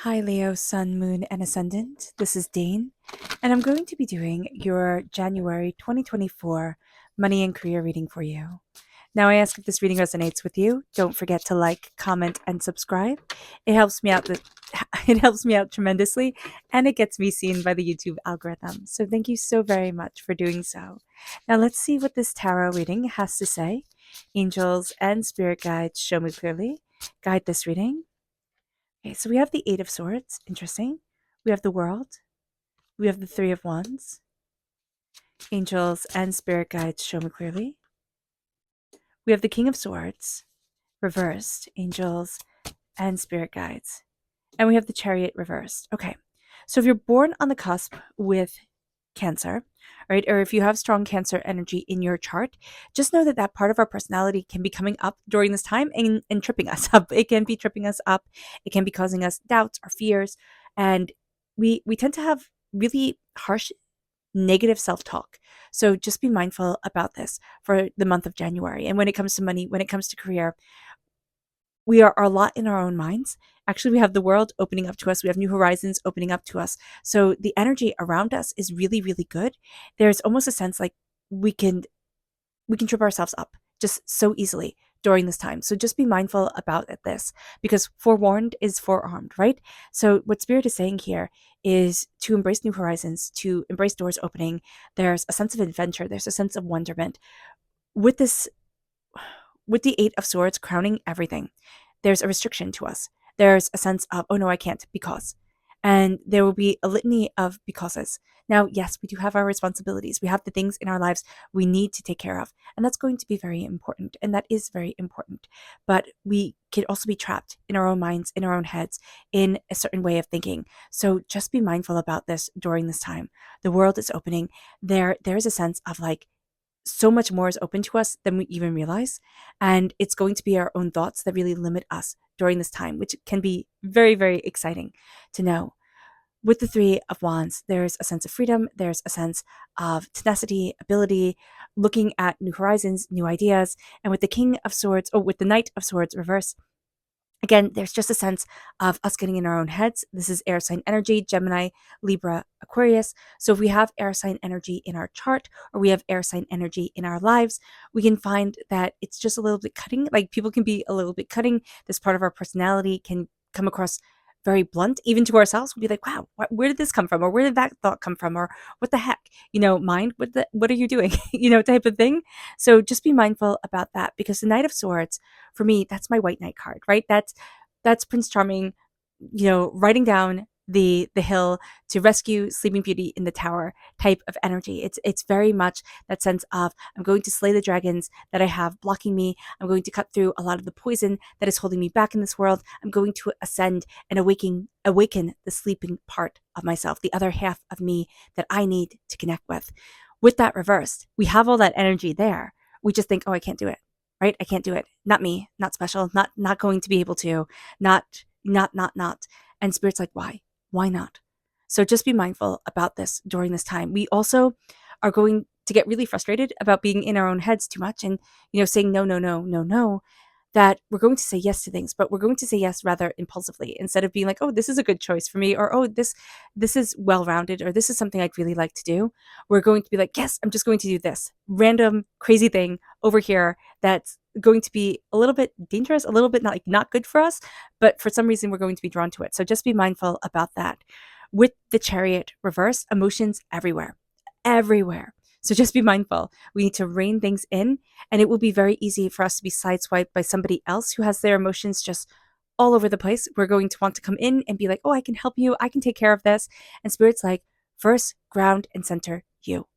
Hi, Leo, Sun, Moon, and Ascendant. This is Dane, and I'm going to be doing your January 2024 money and career reading for you. Now, I ask if this reading resonates with you. Don't forget to like, comment, and subscribe. It helps me out. It helps me out tremendously, and it gets me seen by the YouTube algorithm. So, thank you so very much for doing so. Now, let's see what this tarot reading has to say. Angels and spirit guides, show me clearly. Guide this reading. Okay, so we have the Eight of Swords. Interesting. We have the World. We have the Three of Wands. Angels and spirit guides, show me clearly. We have the King of Swords, reversed. Angels and spirit guides. And we have the Chariot reversed. Okay, so if you're born on the cusp with Cancer, right, or if you have strong Cancer energy in your chart, just know that that part of our personality can be coming up during this time and tripping us up. It can be tripping us up. It can be causing us doubts or fears, and we tend to have really harsh negative self-talk. So just be mindful about this for the month of January. And when it comes to money, when it comes to career, we are a lot in our own minds. Actually, we have the world opening up to us. We have new horizons opening up to us. So the energy around us is really, really good. There's almost a sense like we can trip ourselves up just so easily during this time. So just be mindful about this, because forewarned is forearmed, right? So what Spirit is saying here is to embrace new horizons, to embrace doors opening. There's a sense of adventure. There's a sense of wonderment. With this, with the Eight of Swords crowning everything, there's a restriction to us. There's a sense of, oh no, I can't because. And there will be a litany of becauses. Now, yes, we do have our responsibilities. We have the things in our lives we need to take care of. And that's going to be very important. And that is very important. But we can also be trapped in our own minds, in our own heads, in a certain way of thinking. So just be mindful about this during this time. The world is opening. There is a sense of like, so much more is open to us than we even realize. And it's going to be our own thoughts that really limit us during this time, which can be very, very exciting to know. With the Three of Wands, there's a sense of freedom. There's a sense of tenacity, ability, looking at new horizons, new ideas. And with the King of Swords, or with the Knight of Swords reverse, again, there's just a sense of us getting in our own heads. This is air sign energy, Gemini, Libra, Aquarius. So if we have air sign energy in our chart, or we have air sign energy in our lives, we can find that it's just a little bit cutting. Like people can be a little bit cutting. This part of our personality can come across very blunt, even to ourselves. We'll be like, wow, where did this come from? Or where did that thought come from? Or what the heck? Mind, what are you doing? Type of thing. So just be mindful about that, because the Knight of Swords, for me, that's my white knight card, right? That's Prince Charming, riding down the hill to rescue Sleeping Beauty in the tower type of energy. It's very much that sense of, I'm going to slay the dragons that I have blocking me. I'm going to cut through a lot of the poison that is holding me back in this world. I'm going to ascend and awaken the sleeping part of myself, the other half of me that I need to connect with. With that reversed, we have all that energy there. We just think, oh, I can't do it. Right? I can't do it. Not me, not special, not going to be able to, not. And Spirit's like, why? Why not? So just be mindful about this during this time. We also are going to get really frustrated about being in our own heads too much and, saying no, no, no, no, no, that we're going to say yes to things, but we're going to say yes rather impulsively, instead of being like, oh, this is a good choice for me, or oh, this is well-rounded, or this is something I'd really like to do. We're going to be like, yes, I'm just going to do this random crazy thing over here that's going to be a little bit dangerous, a little bit not good for us, but for some reason we're going to be drawn to it. So just be mindful about that. With the Chariot reverse, emotions everywhere, everywhere. So just be mindful. We need to rein things in, and it will be very easy for us to be sideswiped by somebody else who has their emotions just all over the place. We're going to want to come in and be like, oh, I can help you. I can take care of this. And Spirit's like, first, ground and center you.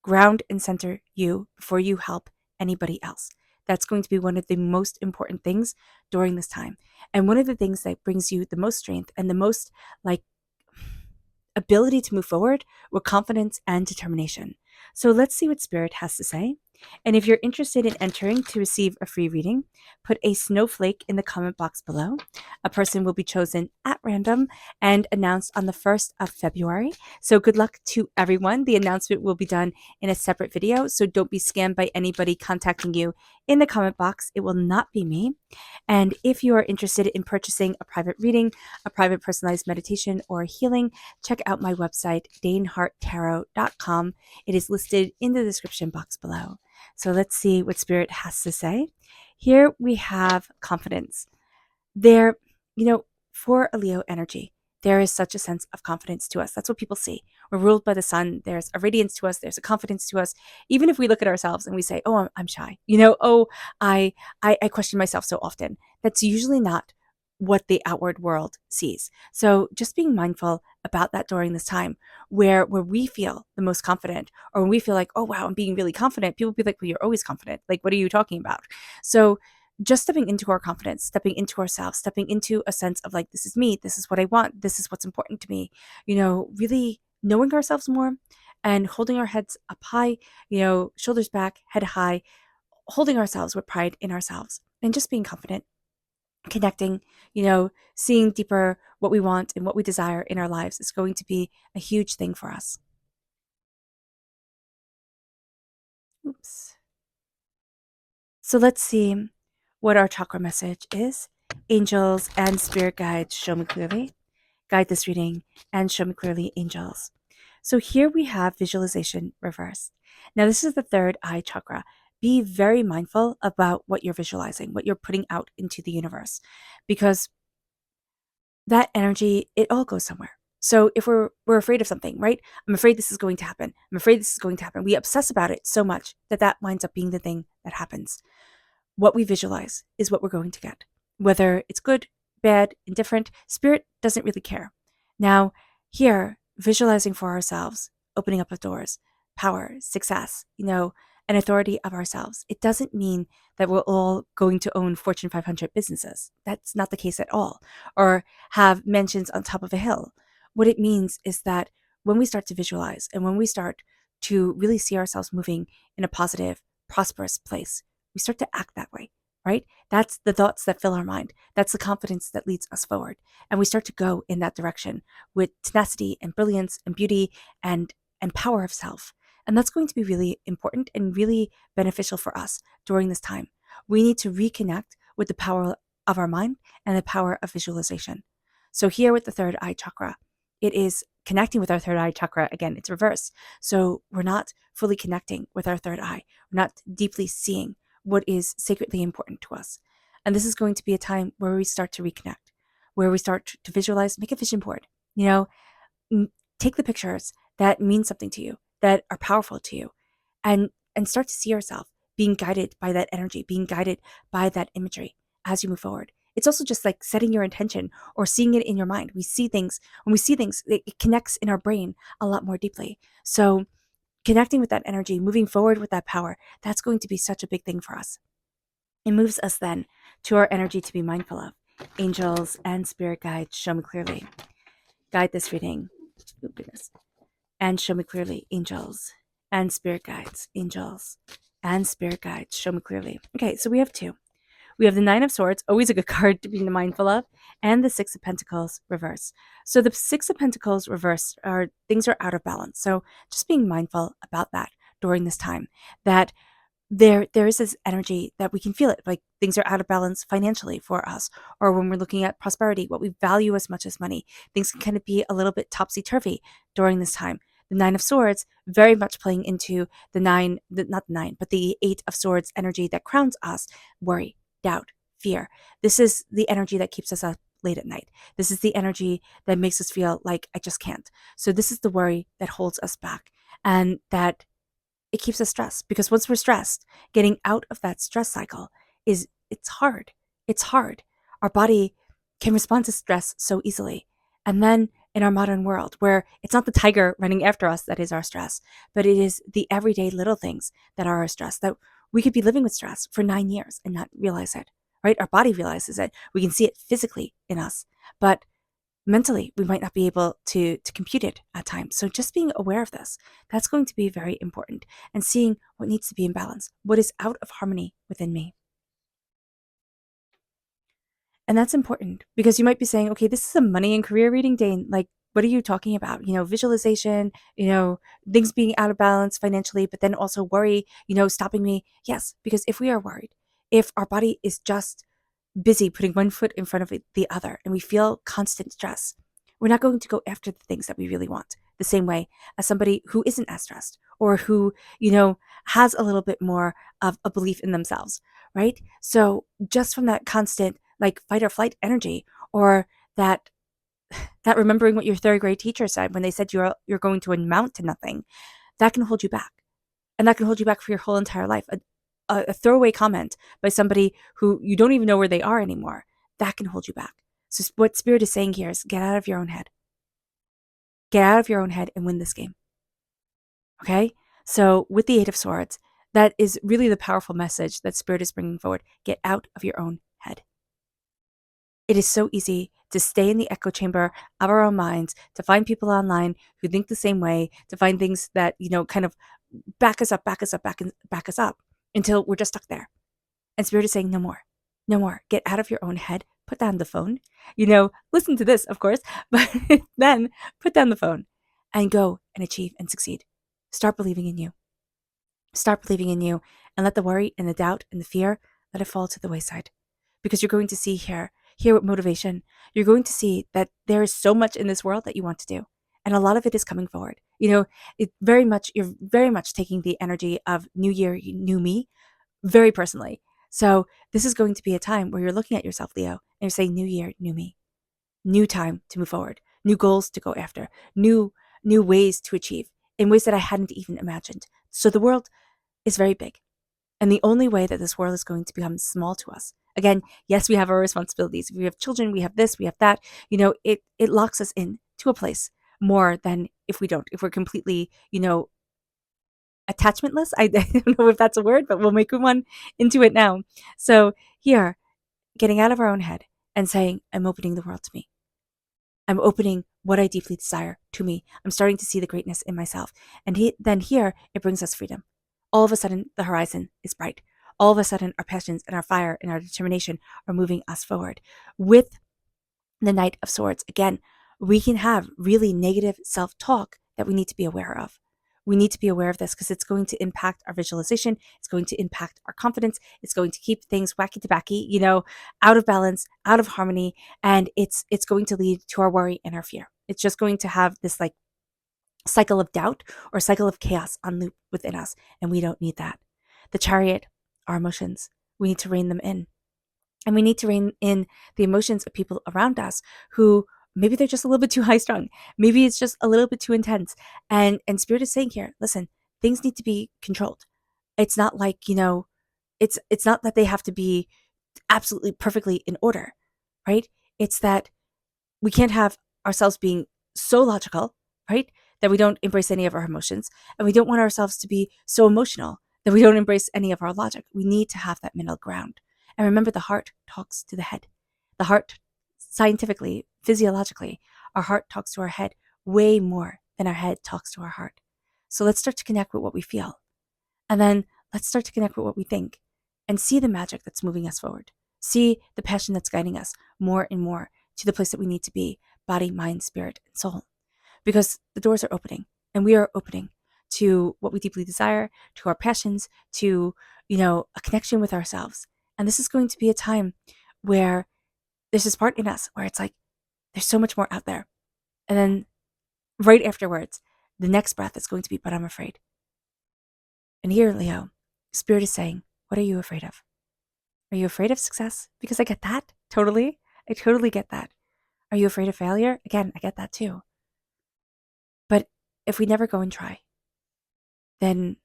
Ground and center you before you help anybody else. That's going to be one of the most important things during this time. And one of the things that brings you the most strength and the most ability to move forward with confidence and determination. So let's see what Spirit has to say. And if you're interested in entering to receive a free reading, put a snowflake in the comment box below. A person will be chosen at random and announced on the 1st of February. So good luck to everyone. The announcement will be done in a separate video, so don't be scammed by anybody contacting you in the comment box. It will not be me. And if you are interested in purchasing a private reading, a private personalized meditation, or healing, check out my website, daneharttarot.com. It is listed in the description box below. So let's see what Spirit has to say. Here we have confidence. There, for a Leo energy, there is such a sense of confidence to us. That's what people see. We're ruled by the sun. There's a radiance to us. There's a confidence to us. Even if we look at ourselves and we say, "Oh, I'm shy," "Oh, I question myself so often." That's usually not what the outward world sees. So just being mindful about that during this time, where we feel the most confident, or when we feel like, "Oh wow, I'm being really confident," people be like, "Well, you're always confident. Like, what are you talking about?" So just stepping into our confidence, stepping into ourselves, stepping into a sense of like, this is me, this is what I want, this is what's important to me, really knowing ourselves more and holding our heads up high, shoulders back, head high, holding ourselves with pride in ourselves and just being confident, connecting, seeing deeper what we want and what we desire in our lives is going to be a huge thing for us. Oops. So let's see what our chakra message is. Angels and spirit guides, show me clearly. Guide this reading and show me clearly, angels. So here we have visualization reversed. Now this is the third eye chakra. Be very mindful about what you're visualizing, what you're putting out into the universe, because that energy, it all goes somewhere. So if we're afraid of something, right? I'm afraid this is going to happen. I'm afraid this is going to happen. We obsess about it so much that that winds up being the thing that happens. What we visualize is what we're going to get. Whether it's good, bad, indifferent, spirit doesn't really care. Now, here, visualizing for ourselves, opening up of doors, power, success, an authority of ourselves. It doesn't mean that we're all going to own Fortune 500 businesses. That's not the case at all. Or have mansions on top of a hill. What it means is that when we start to visualize and when we start to really see ourselves moving in a positive, prosperous place, we start to act that way, right? That's the thoughts that fill our mind. That's the confidence that leads us forward. And we start to go in that direction with tenacity and brilliance and beauty and power of self. And that's going to be really important and really beneficial for us during this time. We need to reconnect with the power of our mind and the power of visualization. So here with the third eye chakra, it is connecting with our third eye chakra. Again, it's reversed. So we're not fully connecting with our third eye. We're not deeply seeing what is sacredly important to us. And this is going to be a time where we start to reconnect, where we start to visualize, make a vision board, take the pictures that mean something to you, that are powerful to you, and start to see yourself being guided by that energy, being guided by that imagery as you move forward. It's also just like setting your intention or seeing it in your mind. When we see things, it connects in our brain a lot more deeply. So connecting with that energy, moving forward with that power, that's going to be such a big thing for us. It moves us then to our energy to be mindful of. Angels and spirit guides, show me clearly. Guide this reading. Oh, goodness. And show me clearly, angels and spirit guides, angels and spirit guides, show me clearly. Okay, so we have two. We have the Nine of Swords, always a good card to be mindful of, and the Six of Pentacles reverse. So the Six of Pentacles reverse are things are out of balance. So just being mindful about that during this time, that there is this energy that we can feel it, like things are out of balance financially for us, or when we're looking at prosperity, what we value as much as money, things can kind of be a little bit topsy-turvy during this time. The Nine of Swords very much playing into the Eight of Swords energy that crowns us: worry, doubt, fear. This is the energy that keeps us up late at night. This is the energy that makes us feel like I just can't. So this is the worry that holds us back, and that it keeps us stressed, because once we're stressed, getting out of that stress cycle it's hard. It's hard. Our body can respond to stress so easily. And then in our modern world, where it's not the tiger running after us that is our stress, but it is the everyday little things that are our stress, that we could be living with stress for 9 years and not realize it, right? Our body realizes it. We can see it physically in us, but Mentally, we might not be able to compute it at times. So just being aware of this, that's going to be very important, and seeing what needs to be in balance, what is out of harmony within me. And that's important because you might be saying, okay, this is a money and career reading, Dane. Like, what are you talking about? Visualization, things being out of balance financially, but then also worry, stopping me. Yes, because if we are worried, if our body is just busy putting one foot in front of the other and we feel constant stress, we're not going to go after the things that we really want the same way as somebody who isn't as stressed, or who, has a little bit more of a belief in themselves, right? So just from that constant like fight or flight energy, or that remembering what your third grade teacher said when they said you're going to amount to nothing, that can hold you back. And that can hold you back for your whole entire life. A throwaway comment by somebody who you don't even know where they are anymore, that can hold you back. So what Spirit is saying here is get out of your own head. Get out of your own head and win this game. Okay? So with the Eight of Swords, that is really the powerful message that Spirit is bringing forward. Get out of your own head. It is so easy to stay in the echo chamber of our own minds, to find people online who think the same way, to find things that, kind of back us up, back us up until we're just stuck there. And Spirit is saying, no more, no more. Get out of your own head, put down the phone, listen to this, of course, but then put down the phone and go and achieve and succeed. Start believing in you. Start believing in you, and let the worry and the doubt and the fear, let it fall to the wayside. Because you're going to see here with motivation, you're going to see that there is so much in this world that you want to do. And a lot of it is coming forward. You're very much taking the energy of new year, new me, very personally. So this is going to be a time where you're looking at yourself, Leo, and you're saying, new year, new me, new time to move forward, new goals to go after, new ways to achieve in ways that I hadn't even imagined. So the world is very big. And the only way that this world is going to become small to us, again, yes, we have our responsibilities. If we have children, we have this, we have that. It locks us in to a place more than if we don't. If we're completely, attachmentless. I don't know if that's a word, but we'll make one into it now. So here, getting out of our own head and saying, I'm opening the world to me. I'm opening what I deeply desire to me. I'm starting to see the greatness in myself. And then here, it brings us freedom. All of a sudden, the horizon is bright. All of a sudden, our passions and our fire and our determination are moving us forward. With the Knight of Swords, again, we can have really negative self-talk that we need to be aware of. We need to be aware of this because it's going to impact our visualization. It's going to impact our confidence. It's going to keep things wacky-tabacky, out of balance, out of harmony, and it's going to lead to our worry and our fear. It's just going to have this like cycle of doubt or cycle of chaos on loop within us, and we don't need that. The Chariot, our emotions, we need to rein them in. And we need to rein in the emotions of people around us who maybe they're just a little bit too high strung. Maybe it's just a little bit too intense. And Spirit is saying here, listen, things need to be controlled. It's not like, it's not that they have to be absolutely perfectly in order, right? It's that we can't have ourselves being so logical, right? That we don't embrace any of our emotions. And we don't want ourselves to be so emotional that we don't embrace any of our logic. We need to have that middle ground. And remember, the heart talks to the head. The heart, scientifically, physiologically, our heart talks to our head way more than our head talks to our heart. So let's start to connect with what we feel. And then let's start to connect with what we think and see the magic that's moving us forward. See the passion that's guiding us more and more to the place that we need to be, body, mind, spirit, and soul. Because the doors are opening, and we are opening to what we deeply desire, to our passions, to, a connection with ourselves. And this is going to be a time where there's this part in us where it's like, there's so much more out there. And then right afterwards, the next breath is going to be, but I'm afraid. And here, Leo, Spirit is saying, what are you afraid of? Are you afraid of success? Because I get that. Totally. I totally get that. Are you afraid of failure? Again, I get that too. But if we never go and try, then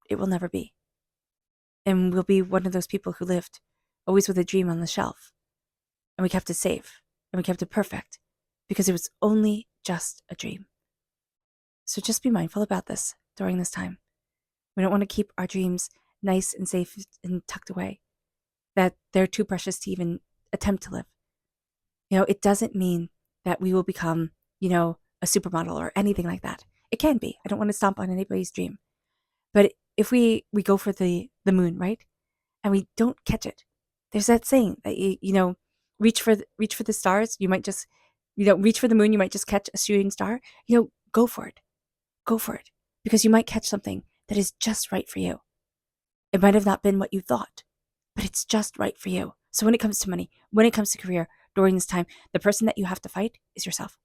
it will never be. And we'll be one of those people who lived always with a dream on the shelf. And we kept it safe. And we kept it perfect. Because it was only just a dream. So just be mindful about this during this time. We don't want to keep our dreams nice and safe and tucked away. That they're too precious to even attempt to live. It doesn't mean that we will become, a supermodel or anything like that. It can be. I don't want to stomp on anybody's dream. But if we go for the moon, right? And we don't catch it. There's that saying that reach for the stars, you might just reach for the moon, you might just catch a shooting star. Go for it. Go for it, because you might catch something that is just right for you. It might have not been what you thought, but it's just right for you. So when it comes to money, when it comes to career, during this time, the person that you have to fight is yourself.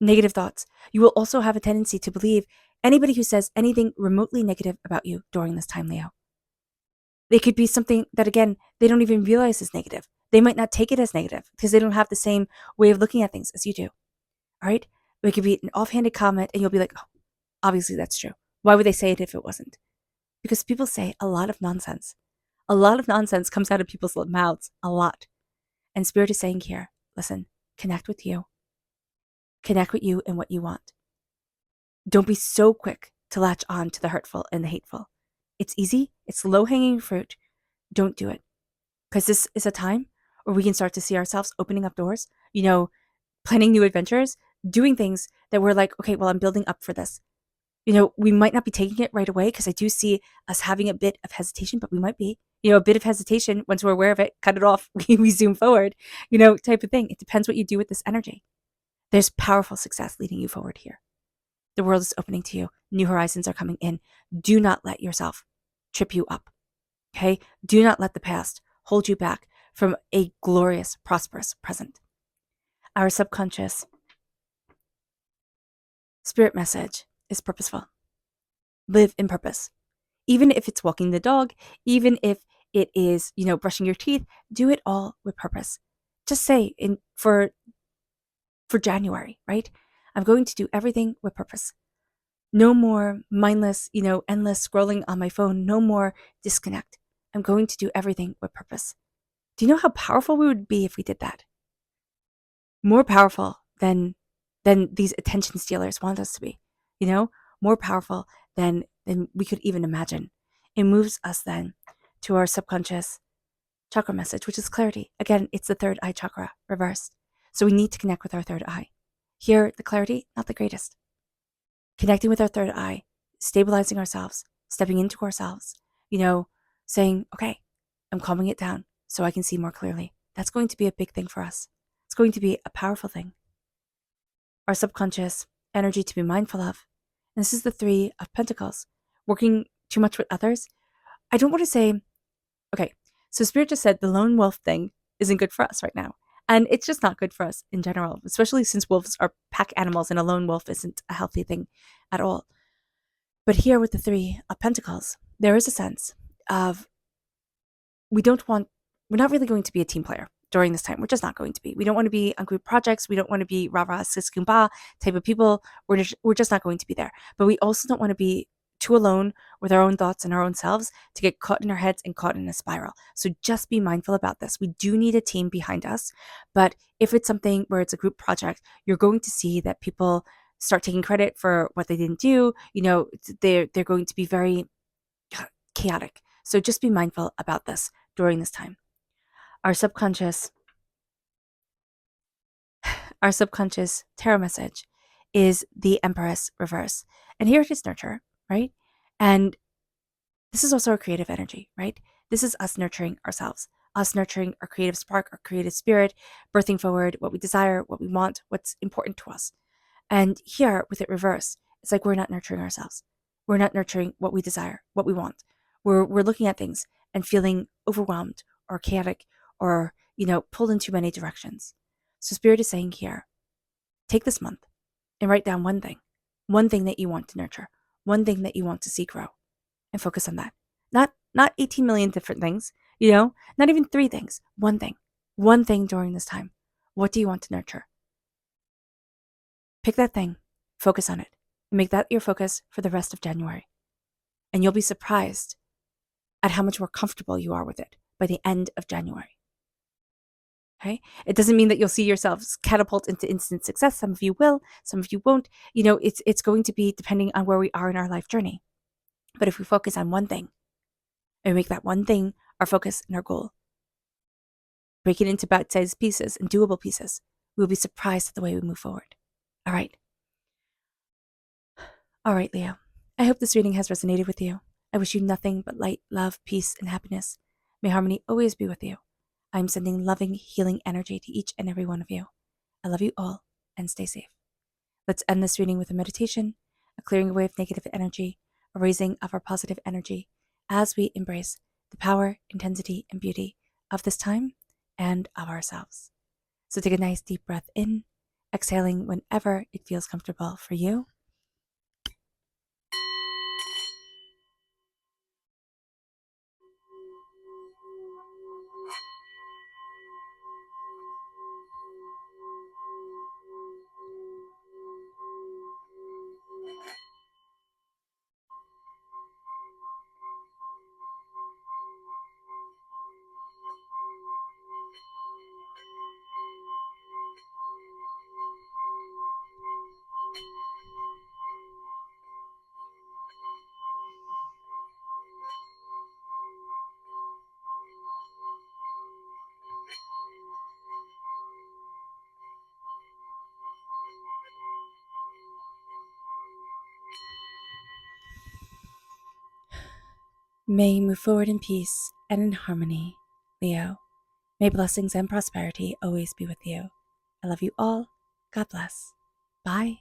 Negative thoughts. You will also have a tendency to believe anybody who says anything remotely negative about you during this time, Leo. They could be something that, again, they don't even realize is negative. They might not take it as negative because they don't have the same way of looking at things as you do. All right? It could be an offhanded comment and you'll be like, oh, obviously that's true. Why would they say it if it wasn't? Because people say a lot of nonsense. A lot of nonsense comes out of people's mouths, a lot. And Spirit is saying here, listen, connect with you. Connect with you and what you want. Don't be so quick to latch on to the hurtful and the hateful. It's easy. It's low-hanging fruit. Don't do it. Because this is a time where we can start to see ourselves opening up doors, planning new adventures, doing things that we're like, okay, well, I'm building up for this. We might not be taking it right away because I do see us having a bit of hesitation, but we might be, a bit of hesitation. Once we're aware of it, cut it off, we zoom forward, type of thing. It depends what you do with this energy. There's powerful success leading you forward here. The world is opening to you. New horizons are coming in. Do not let yourself trip you up, okay? Do not let the past hold you back from a glorious, prosperous present. Our subconscious spirit message is purposeful. Live in purpose. Even if it's walking the dog, even if it is, brushing your teeth, do it all with purpose. Just say for January, right? I'm going to do everything with purpose. No more mindless, endless scrolling on my phone. No more disconnect. I'm going to do everything with purpose. Do you know how powerful we would be if we did that? More powerful than these attention stealers want us to be, more powerful than we could even imagine. It moves us then to our subconscious chakra message, which is clarity. Again, it's the third eye chakra reversed. So we need to connect with our third eye. Here, the clarity, not the greatest. Connecting with our third eye, stabilizing ourselves, stepping into ourselves, saying, okay, I'm calming it down so I can see more clearly. That's going to be a big thing for us. It's going to be a powerful thing. Our subconscious energy to be mindful of. And this is the 3 of Pentacles. Working too much with others. I don't want to say, okay, so Spirit just said the lone wolf thing isn't good for us right now. And it's just not good for us in general, especially since wolves are pack animals and a lone wolf isn't a healthy thing at all. But here with the 3 of Pentacles, there is a sense of we're not really going to be a team player during this time. We're just not going to be. We don't want to be on group projects. We don't want to be rah-rah, sis, kumbah type of people. We're just not going to be there. But we also don't want to be too alone with our own thoughts and our own selves to get caught in our heads and caught in a spiral. So just be mindful about this. We do need a team behind us. But if it's something where it's a group project, you're going to see that people start taking credit for what they didn't do. They're going to be very chaotic. So just be mindful about this during this time. Our subconscious tarot message is the Empress reverse. And here it is nurture, right? And this is also our creative energy, right? This is us nurturing ourselves, us nurturing our creative spark, our creative spirit, birthing forward what we desire, what we want, what's important to us. And here with it reversed, it's like we're not nurturing ourselves. We're not nurturing what we desire, what we want. We're looking at things and feeling overwhelmed or chaotic or, pulled in too many directions. So Spirit is saying here, take this month and write down one thing that you want to nurture, one thing that you want to see grow, and focus on that. Not 18 million different things, not even 3 things, one thing during this time. What do you want to nurture? Pick that thing, focus on it, and make that your focus for the rest of January. And you'll be surprised at how much more comfortable you are with it by the end of January. Okay? It doesn't mean that you'll see yourselves catapult into instant success. Some of you will, some of you won't. It's going to be depending on where we are in our life journey. But if we focus on one thing and make that one thing our focus and our goal, break it into bite-sized pieces and doable pieces, We will be surprised at the way we move forward. All right. All right, Leo. I hope this reading has resonated with you. I wish you nothing but light, love, peace, and happiness. May harmony always be with you. I am sending loving, healing energy to each and every one of you. I love you all, and stay safe. Let's end this reading with a meditation, a clearing away of negative energy, a raising of our positive energy as we embrace the power, intensity, and beauty of this time and of ourselves. So take a nice deep breath in, exhaling whenever it feels comfortable for you. May you move forward in peace and in harmony, Leo. May blessings and prosperity always be with you. I love you all. God bless. Bye.